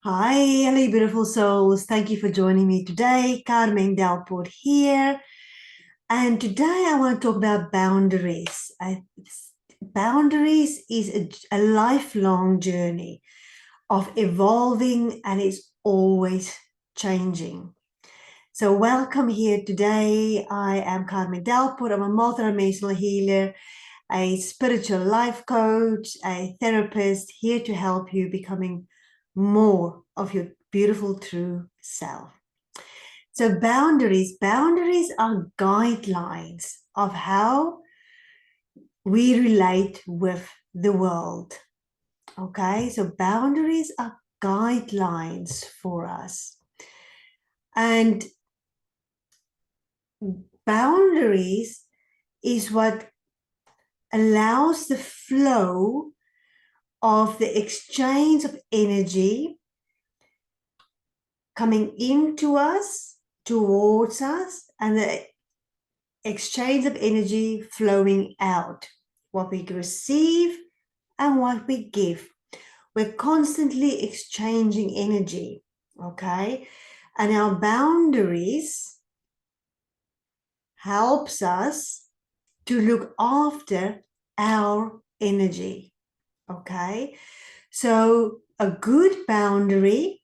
Hi, hello, beautiful souls. Thank you for joining me today. Carmen Delport here. And today I want to talk about boundaries. Boundaries is a lifelong journey of evolving, and it's always changing. So welcome here today. I am Carmen Delport. I'm a multidimensional healer, a spiritual life coach, a therapist, here to help you becoming more of your beautiful true self. So boundaries are guidelines of how we relate with the world. Okay, so boundaries are guidelines for us. And boundaries is what allows the flow of the exchange of energy coming into us, towards us, and the exchange of energy flowing out. What we receive and what we give. We're constantly exchanging energy, okay? And our boundaries helps us to look after our energy, okay? So a good boundary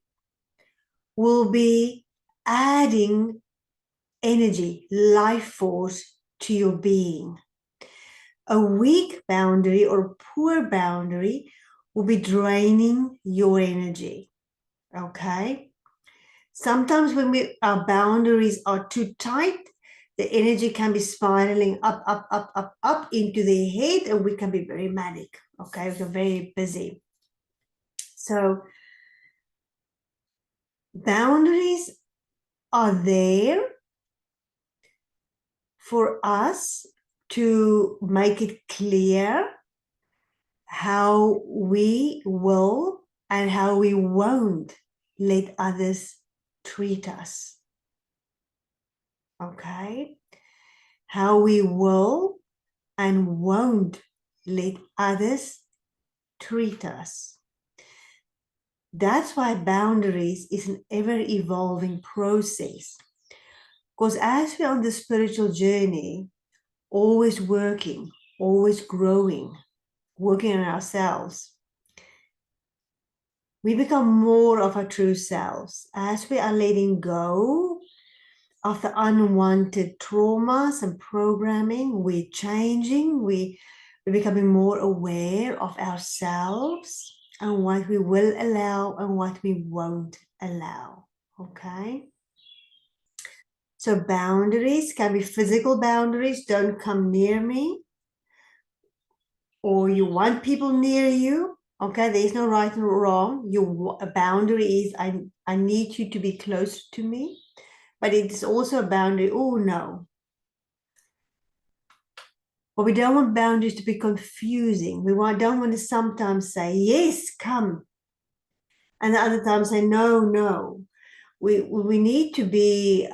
will be adding energy, life force to your being. A weak boundary or a poor boundary will be draining your energy, okay? Sometimes when our boundaries are too tight, the energy can be spiraling up into the head, and we can be very manic, okay? We're very busy. So boundaries are there for us to make it clear how we will and how we won't let others treat us. Okay? How we will and won't let others treat us. That's why boundaries is an ever-evolving process. Because as we're on the spiritual journey, always working, always growing, working on ourselves, we become more of our true selves. As we are letting go of the unwanted traumas and programming, we're changing, we're becoming more aware of ourselves and what we will allow and what we won't allow, okay? So boundaries can be physical boundaries, don't come near me, or you want people near you, okay? There's no right or wrong. A boundary is, I need you to be close to me, but it's also a boundary, oh no. But we don't want boundaries to be confusing. Don't want to sometimes say, yes, come. And the other time say, no, no. We need to be,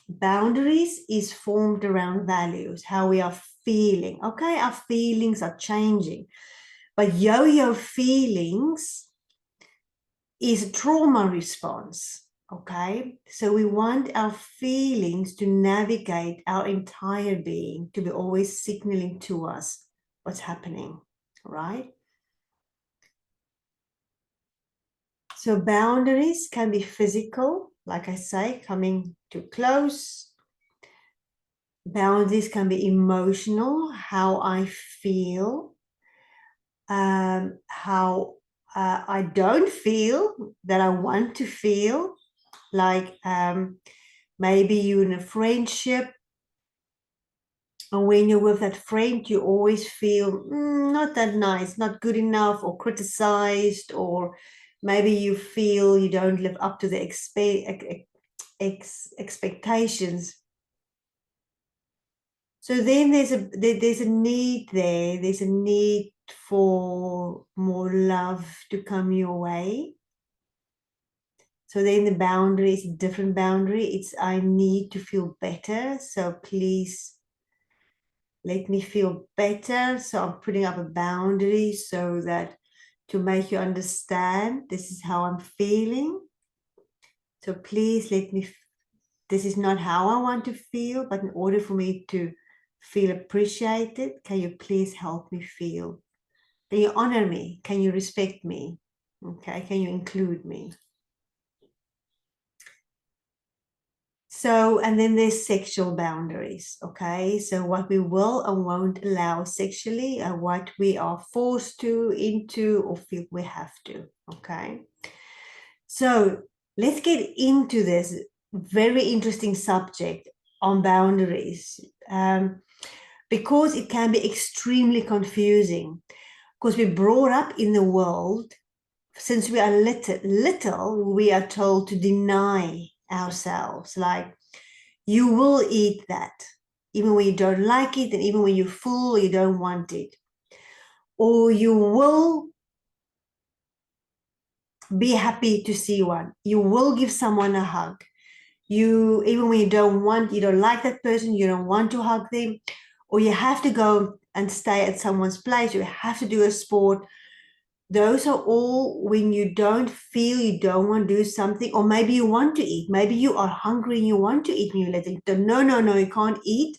boundaries is formed around values, how we are feeling. Okay, our feelings are changing. But yo-yo feelings is a trauma response. Okay, so we want our feelings to navigate our entire being, to be always signaling to us what's happening, right? So boundaries can be physical, like I say, coming too close. Boundaries can be emotional, how I feel, how I don't feel that I want to feel. Like maybe you're in a friendship, and when you're with that friend, you always feel not that nice, not good enough, or criticized, or maybe you feel you don't live up to the expectations. So then there's a need there. There's a need for more love to come your way. So then the boundary is a different boundary. It's I need to feel better. So please let me feel better. So I'm putting up a boundary so that to make you understand this is how I'm feeling. So please let me, this is not how I want to feel, but in order for me to feel appreciated, can you please help me feel? Can you honor me? Can you respect me? Okay, can you include me? So, and then there's sexual boundaries, okay? So what we will and won't allow sexually and what we are forced to, into, or feel we have to, okay? So let's get into this very interesting subject on boundaries, because it can be extremely confusing, because we're brought up in the world, since we are little, we are told to deny ourselves, like, you will eat that, even when you don't like it, and even when you're full, you don't want it. Or you will be happy to see one. You will give someone a hug. You, even when you don't like that person, you don't want to hug them, or you have to go and stay at someone's place, you have to do a sport. Those are all when you don't feel, you don't want to do something, or maybe you want to eat. Maybe you are hungry and you want to eat, and you let it go. No, you can't eat.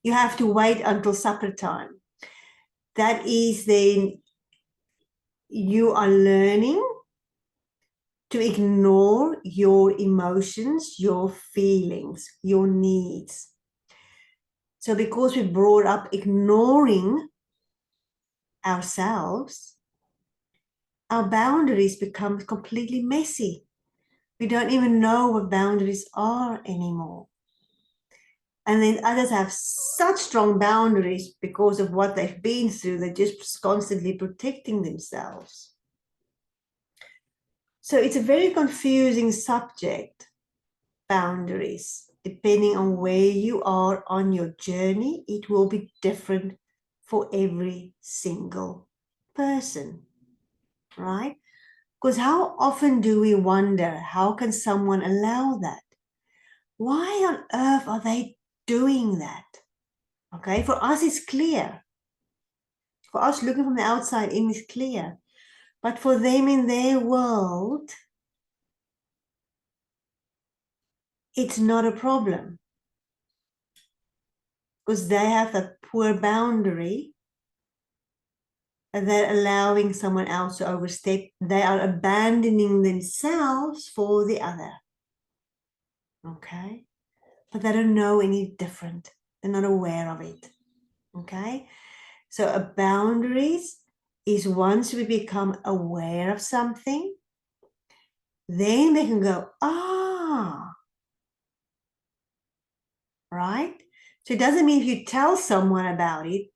You have to wait until supper time. That is then you are learning to ignore your emotions, your feelings, your needs. So because we're brought up ignoring ourselves, our boundaries become completely messy. We don't even know what boundaries are anymore. And then others have such strong boundaries because of what they've been through. They're just constantly protecting themselves. So it's a very confusing subject, boundaries. Depending on where you are on your journey, it will be different for every single person, right? Because how often do we wonder, how can someone allow that? Why on earth are they doing that? Okay, for us it's clear. For us looking from the outside in, it's clear. But for them in their world, it's not a problem. Because they have a poor boundary and they're allowing someone else to overstep. They are abandoning themselves for the other. Okay? But they don't know any different. They're not aware of it. Okay? So a boundaries is once we become aware of something, then we can go, right? So it doesn't mean if you tell someone about it,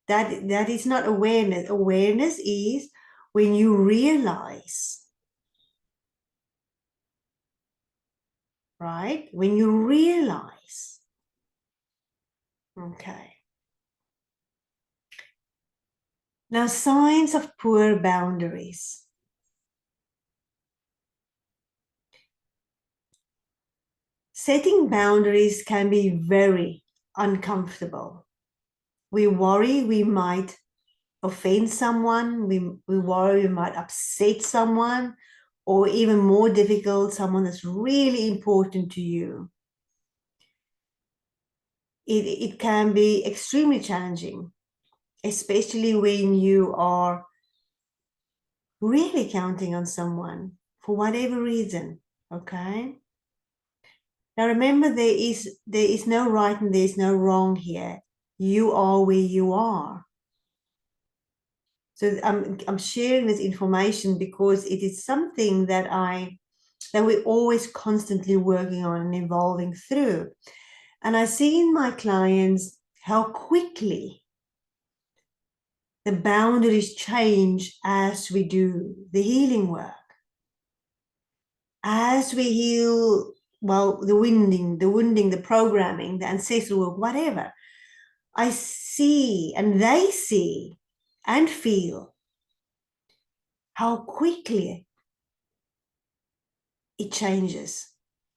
that is not awareness. Awareness is when you realize, right? When you realize. Okay. Now, signs of poor boundaries. Setting boundaries can be very uncomfortable. We worry we might offend someone, we worry we might upset someone, or even more difficult, someone that's really important to you. It can be extremely challenging, especially when you are really counting on someone for whatever reason, okay? Now remember, there is no right and there's no wrong here. You are where you are. So I'm sharing this information because it is something that we're always constantly working on and evolving through. And I see in my clients how quickly the boundaries change as we do the healing work. As we heal, well, the wounding, the programming, the ancestral work, whatever, I see and they see and feel how quickly it changes.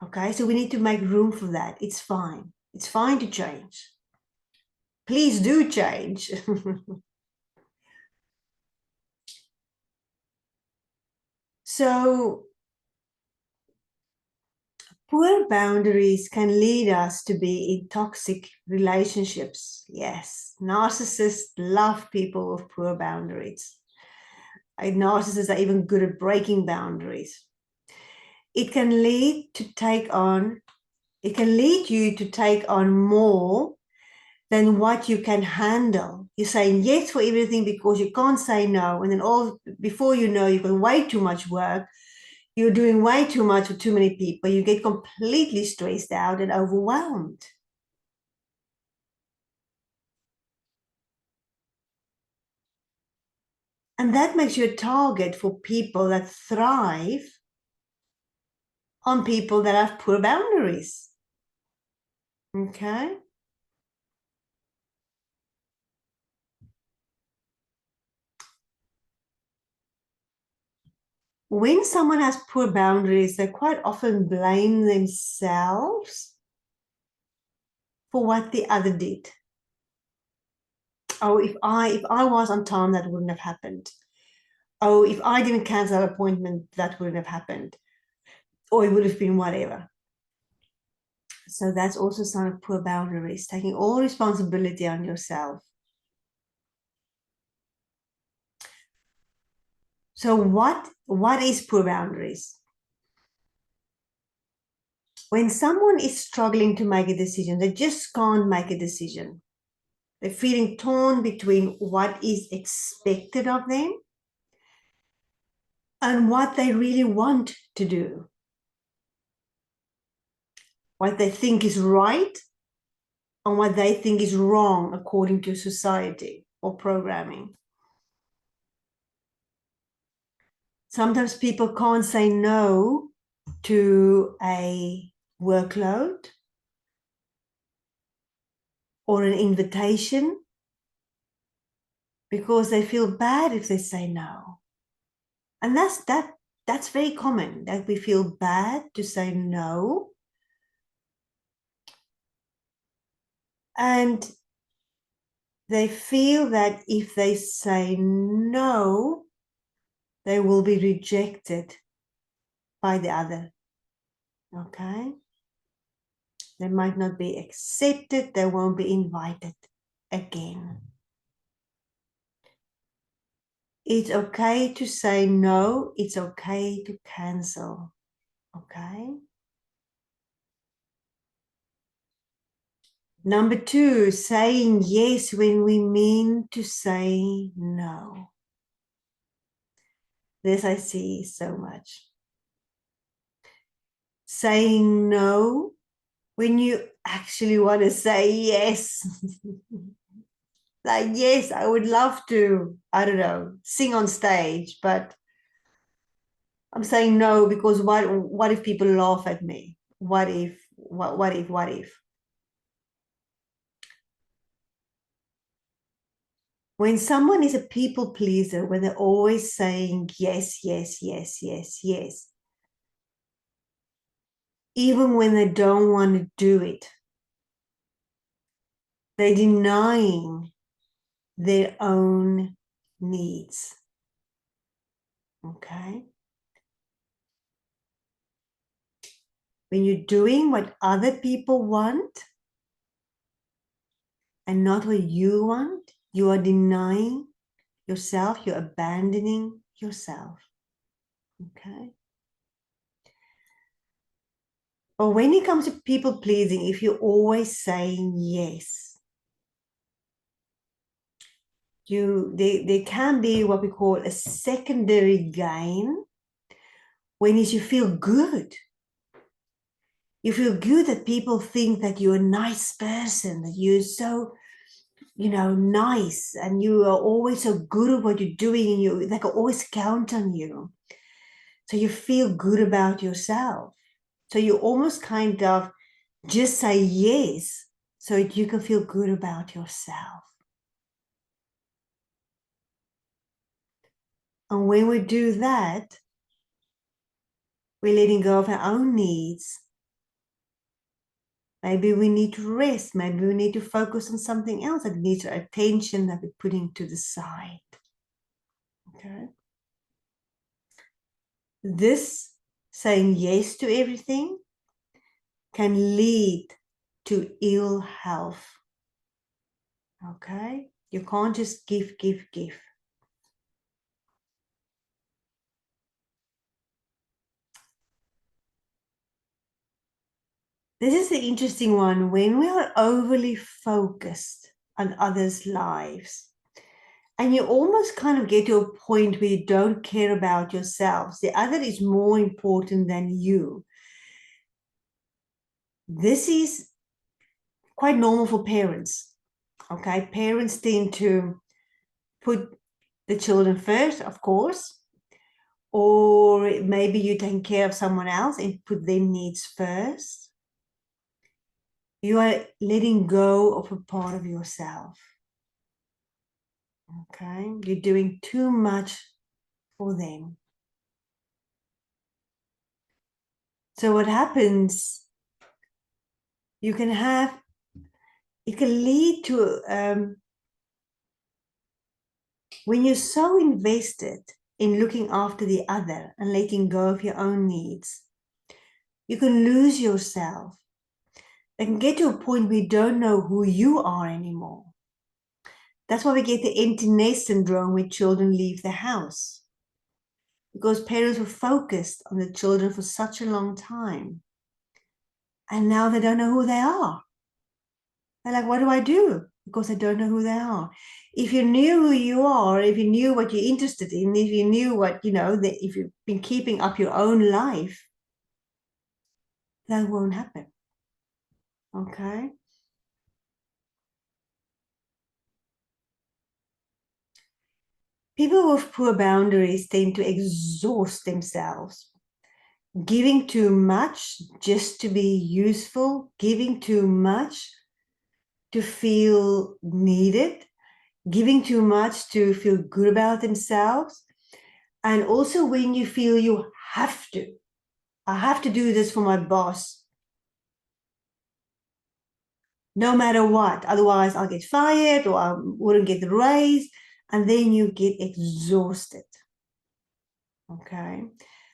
Okay, so we need to make room for that. It's fine. It's fine to change. Please do change. So poor boundaries can lead us to be in toxic relationships. Yes, narcissists love people with poor boundaries. Narcissists are even good at breaking boundaries. It can lead you to take on more than what you can handle. You're saying yes for everything because you can't say no. And then before you know, you've got way too much work. You're doing way too much for too many people. You get completely stressed out and overwhelmed. And that makes you a target for people that thrive on people that have poor boundaries. Okay? When someone has poor boundaries, they quite often blame themselves for what the other did. Oh, if I was on time, that wouldn't have happened. Oh, if I didn't cancel that appointment, that wouldn't have happened. Or it would have been whatever. So that's also a sign of poor boundaries, taking all responsibility on yourself. So what is poor boundaries? When someone is struggling to make a decision, they just can't make a decision. They're feeling torn between what is expected of them and what they really want to do, what they think is right and what they think is wrong according to society or programming. Sometimes people can't say no to a workload or an invitation because they feel bad if they say no. And that's very common, that we feel bad to say no. And they feel that if they say no, they will be rejected by the other. Okay? They might not be accepted, they won't be invited again. It's okay to say no, it's okay to cancel. Okay? Number 2, saying yes when we mean to say no. This I see so much. Saying no when you actually want to say yes. Like, yes, I would love to, I don't know, sing on stage, but I'm saying no because what if people laugh at me? What if? When someone is a people pleaser, when they're always saying yes, yes, yes, yes, yes, even when they don't want to do it, they're denying their own needs. Okay? When you're doing what other people want and not what you want, you are denying yourself, you're abandoning yourself. Okay? But when it comes to people pleasing, if you're always saying yes, there can be what we call a secondary gain when you feel good. You feel good that people think that you're a nice person, that you're so, nice, and you are always so good at what you're doing, and they can always count on you. So you feel good about yourself. So you almost kind of just say yes so that you can feel good about yourself. And when we do that, we're letting go of our own needs. Maybe we need to rest. Maybe we need to focus on something else that needs our attention that we're putting to the side. Okay. this saying yes to everything can lead to ill health. Okay? You can't just give, give, give. This is the interesting one. When we are overly focused on others' lives, and you almost kind of get to a point where you don't care about yourselves, the other is more important than you. This is quite normal for parents. Okay, parents tend to put the children first, of course, or maybe you're taking care of someone else and put their needs first. You are letting go of a part of yourself. Okay, you're doing too much for them. So what happens, you can have, it can lead to, when you're so invested in looking after the other and letting go of your own needs, you can lose yourself. It can get to a point where you don't know who you are anymore. That's why we get the empty nest syndrome when children leave the house. Because parents were focused on the children for such a long time. And now they don't know who they are. They're like, what do I do? Because I don't know who they are. If you knew who you are, if you knew what you're interested in, if you knew what, if you've been keeping up your own life, that won't happen. Okay? People with poor boundaries tend to exhaust themselves, giving too much just to be useful, giving too much to feel needed, giving too much to feel good about themselves. And also when you feel you have to, I have to do this for my boss, no matter what, otherwise I'll get fired or I wouldn't get the raise, and then you get exhausted. Okay.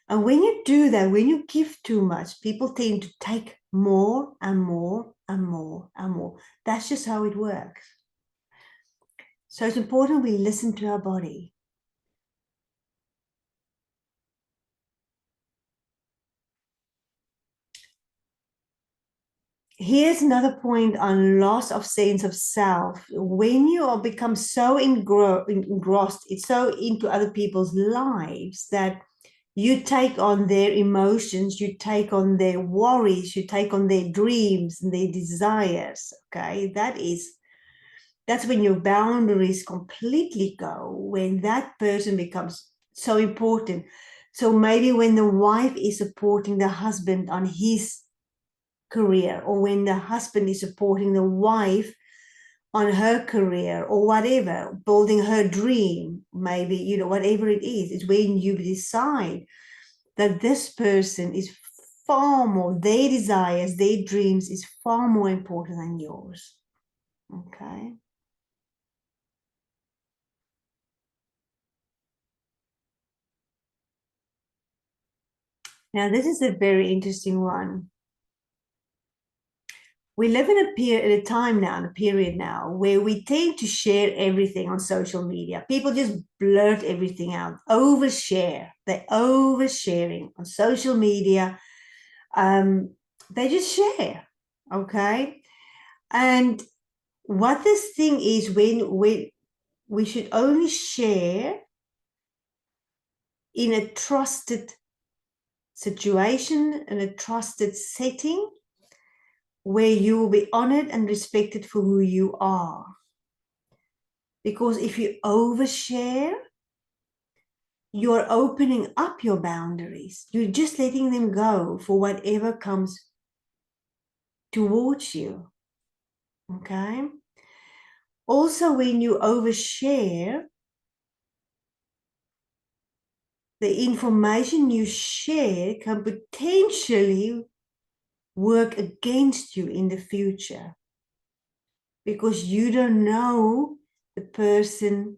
And when you do that, when you give too much, people tend to take more and more and more and more. That's just how it works. So it's important we listen to our body. Here's another point on loss of sense of self. When you are become so engrossed, it's so into other people's lives that you take on their emotions, you take on their worries, you take on their dreams and their desires. Okay, that's when your boundaries completely go, when that person becomes so important. So maybe when the wife is supporting the husband on his career, or when the husband is supporting the wife on her career, or whatever, building her dream, maybe, whatever it is when you decide that this person is far more, their desires, their dreams is far more important than yours. Okay. Now, this is a very interesting one. We live in a time now, in a period now, where we tend to share everything on social media. People just blurt everything out, overshare. They're oversharing on social media. They just share, okay? And what this thing is, when we should only share in a trusted situation, in a trusted setting, where you will be honored and respected for who you are. Because if you overshare, you're opening up your boundaries. You're just letting them go for whatever comes towards you. Okay? Also, when you overshare, the information you share can potentially work against you in the future, because you don't know the person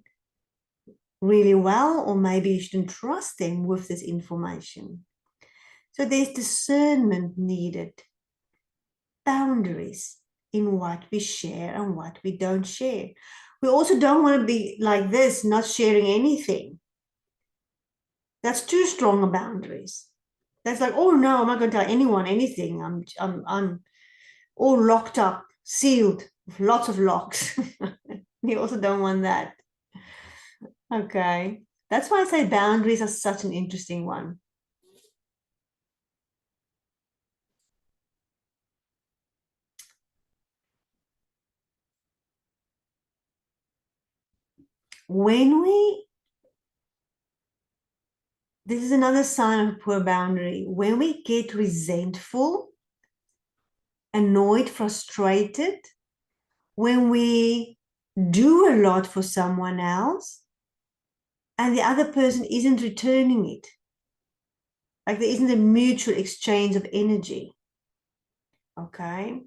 really well, or maybe you shouldn't trust them with this information. So there's discernment needed, boundaries in what we share and what we don't share. We also don't want to be like this, not sharing anything. That's too strong a boundaries. That's like, oh no, I'm not going to tell anyone anything. I'm all locked up, sealed, with lots of locks. You also don't want that. Okay. That's why I say boundaries are such an interesting one. When we, this is another sign of a poor boundary. When we get resentful, annoyed, frustrated, when we do a lot for someone else and the other person isn't returning it, like there isn't a mutual exchange of energy. Okay.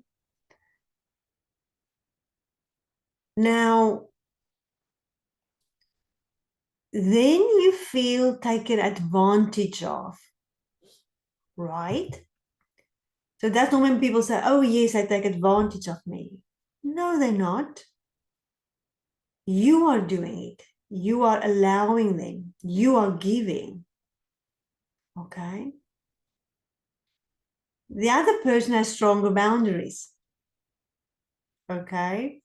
Now, then you feel taken advantage of, right? So that's not when people say, oh, yes, they take advantage of me. No, they're not. You are doing it. You are allowing them. You are giving. Okay. The other person has stronger boundaries. Okay.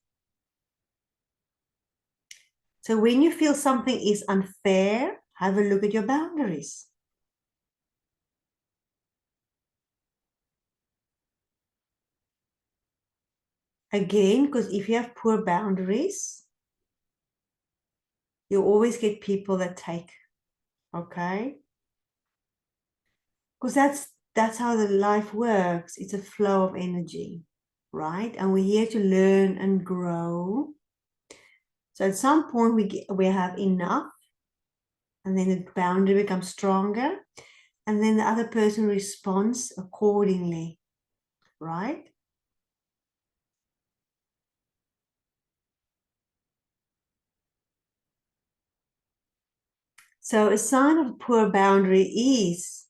So when you feel something is unfair, have a look at your boundaries. Again, because if you have poor boundaries, you always get people that take. Okay. Because that's how the life works. It's a flow of energy, right? And we're here to learn and grow. So at some point we have enough, and then the boundary becomes stronger, and then the other person responds accordingly, right? So a sign of poor boundary is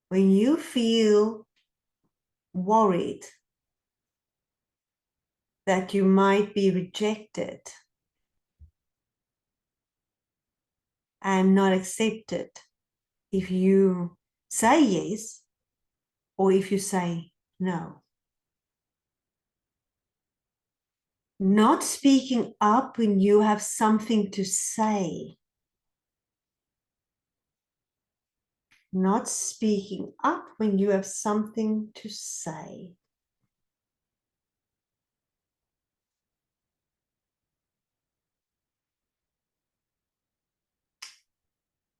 when you feel worried that you might be rejected and not accepted if you say yes or if you say no. Not speaking up when you have something to say. Not speaking up when you have something to say.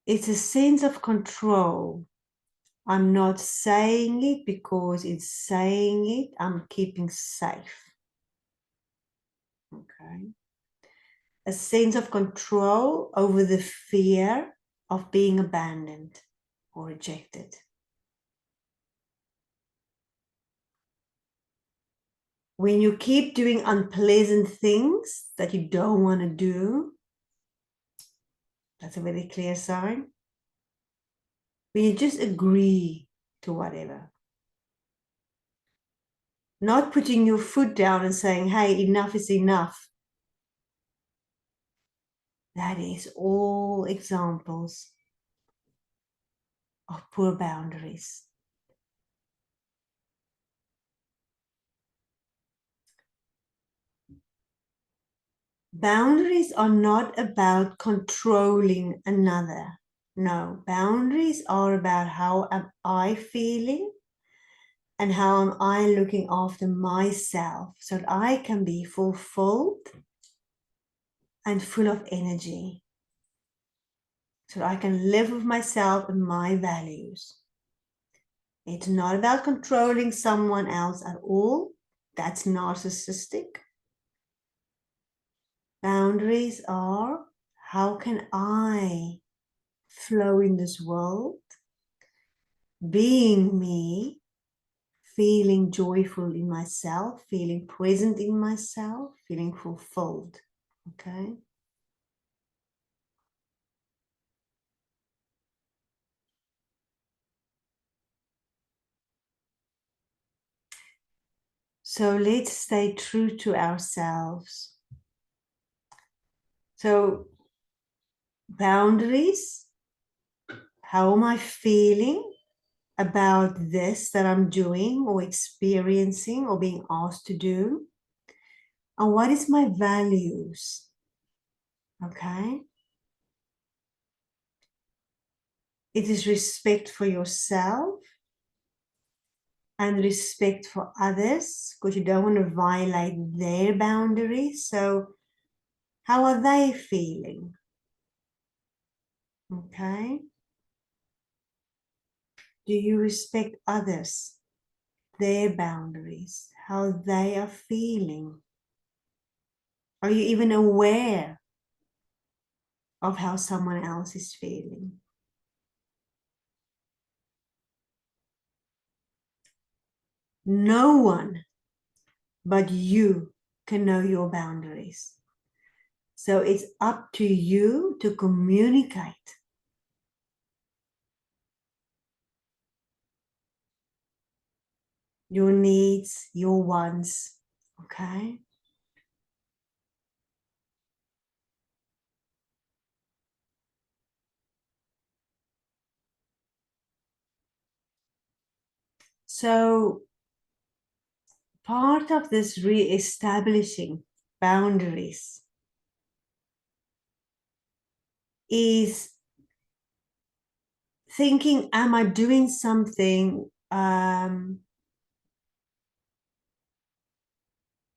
It's a sense of control. I'm not saying it because it's saying it. I'm keeping safe. Okay. A sense of control over the fear of being abandoned or rejected. When you keep doing unpleasant things that you don't want to do, that's a very clear sign. When you just agree to whatever. Not putting your foot down and saying, hey, enough is enough. That is all examples of poor boundaries. Boundaries are not about controlling another. No, boundaries are about how am I feeling and how am I looking after myself so that I can be fulfilled and full of energy. So that I can live with myself and my values. It's not about controlling someone else at all. That's narcissistic. Boundaries are how can I flow in this world, being me, feeling joyful in myself, feeling present in myself, feeling fulfilled. Okay. So let's stay true to ourselves. So boundaries, how am I feeling about this that I'm doing or experiencing or being asked to do? And what is my values? Okay. It is respect for yourself and respect for others, because you don't want to violate their boundaries. So how are they feeling? Okay. Do you respect others, their boundaries, how they are feeling? Are you even aware of how someone else is feeling? No one but you can know your boundaries. So it's up to you to communicate your needs, your wants, okay? So part of this re-establishing boundaries is thinking, am I doing something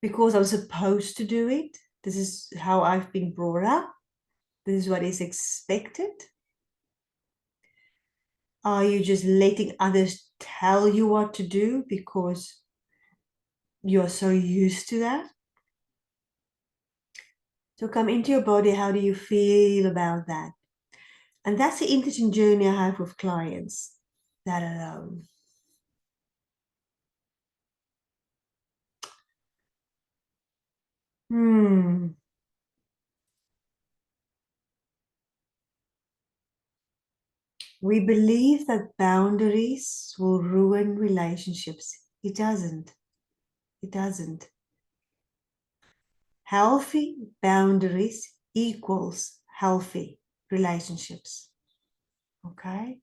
because I'm supposed to do it? This is how I've been brought up. This is what is expected. Are you just letting others tell you what to do because you're so used to that? So come into your body. How do you feel about that? And that's the interesting journey I have with clients that alone. Hmm. We believe that boundaries will ruin relationships. It doesn't. It doesn't. Healthy boundaries equals healthy relationships. Okay?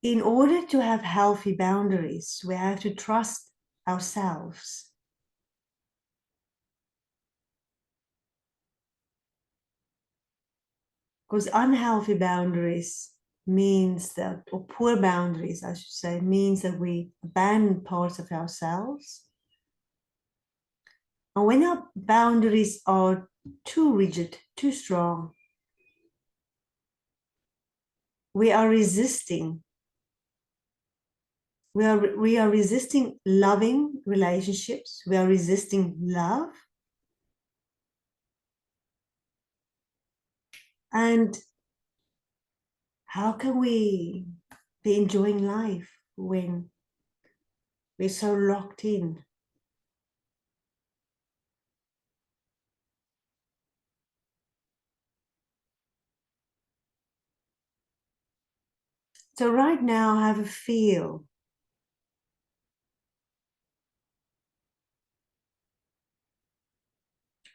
In order to have healthy boundaries, we have to trust ourselves. Because unhealthy boundaries means that, or poor boundaries, I should say, means that we abandon parts of ourselves. And when our boundaries are too rigid, too strong, we are resisting. We are resisting loving relationships. We are resisting love. And how can we be enjoying life when we're so locked in? So right now, have a feel.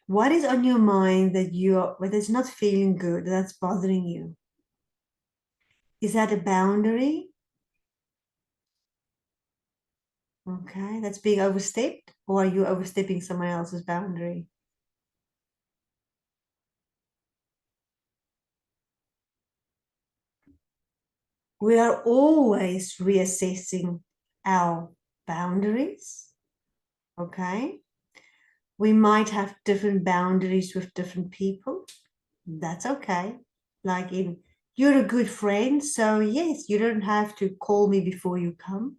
What is on your mind that whether it's not feeling good, that's bothering you? Is that a boundary? Okay, that's being overstepped, or are you overstepping someone else's boundary? We are always reassessing our boundaries. Okay, we might have different boundaries with different people. That's okay. Like you're a good friend, so yes, you don't have to call me before you come.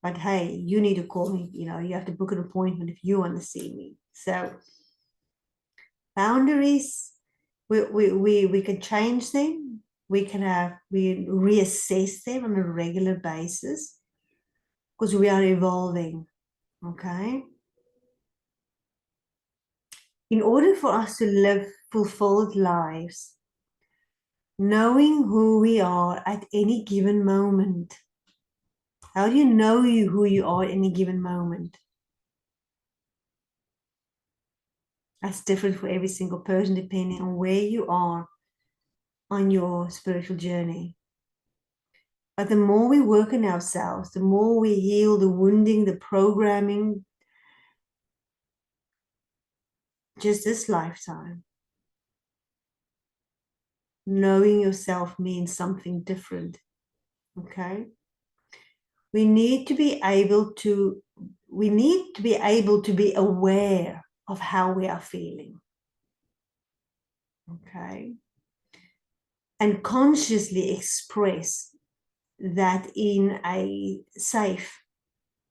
But hey, you need to call me. You have to book an appointment if you want to see me. So boundaries, we can change them. We reassess them on a regular basis because we are evolving. Okay. In order for us to live fulfilled lives, knowing who we are at any given moment How do you know who you are in a given moment? That's different for every single person depending on where you are on your spiritual journey. But the more we work on ourselves, the more we heal the wounding, the programming, just this lifetime, knowing yourself means something different. Okay? We need to be able to be aware of how we are feeling. Okay? And consciously express that in a safe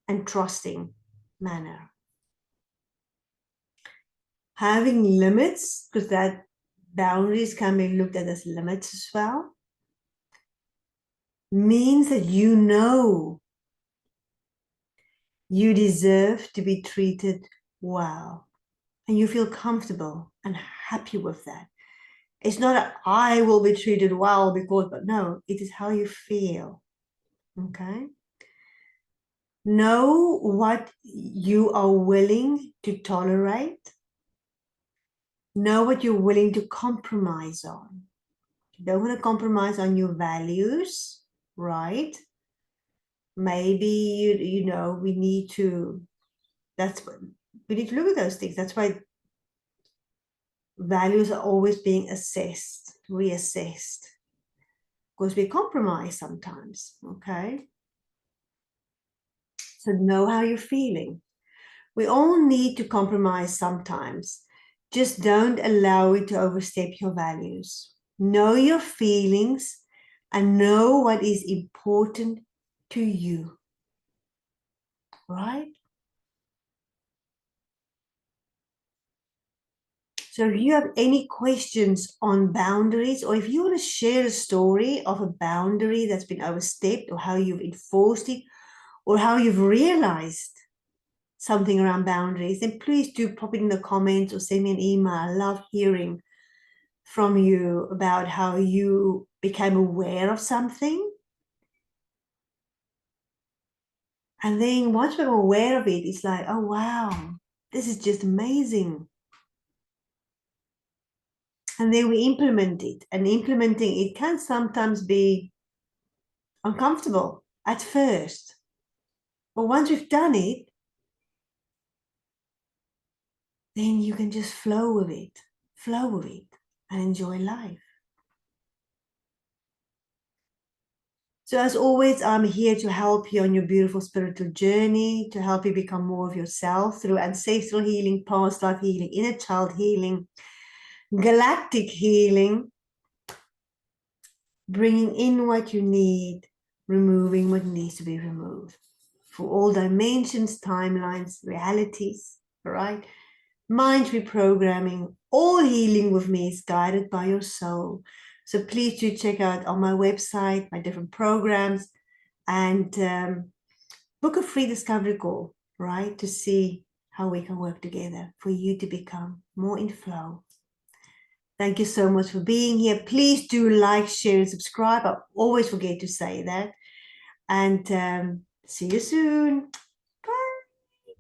and trusting manner. Having limits, because that boundaries can be looked at as limits as well, means that you know you deserve to be treated well and you feel comfortable and happy with that. It's not a, I will be treated well because, but no, it is how you feel. Okay. Know what you are willing to tolerate. Know what you're willing to compromise on. You don't want to compromise on your values, right? Maybe you know we need to. We need to look at those things. That's why values are always being assessed, reassessed, because we compromise sometimes. Okay, so know how you're feeling. We all need to compromise sometimes. Just don't allow it to overstep your values. Know your feelings and know what is important to you, right? So if you have any questions on boundaries, or if you want to share a story of a boundary that's been overstepped, or how you've enforced it, or how you've realized something around boundaries, then please do pop it in the comments or send me an email. I love hearing from you about how you became aware of something. And then once we're aware of it, it's like, oh, wow, this is just amazing. And then we implement it. And implementing it can sometimes be uncomfortable at first. But once we've done it, then you can just flow with it, and enjoy life. So as always, I'm here to help you on your beautiful spiritual journey, to help you become more of yourself through ancestral healing, past life healing, inner child healing, galactic healing, bringing in what you need, removing what needs to be removed. For all dimensions, timelines, realities, all right? Mind reprogramming, all healing with me is guided by your soul. So please do check out on my website, my different programs, and book a free discovery call, right? To see how we can work together for you to become more in flow. Thank you so much for being here. Please do like, share, and subscribe. I always forget to say that. And see you soon.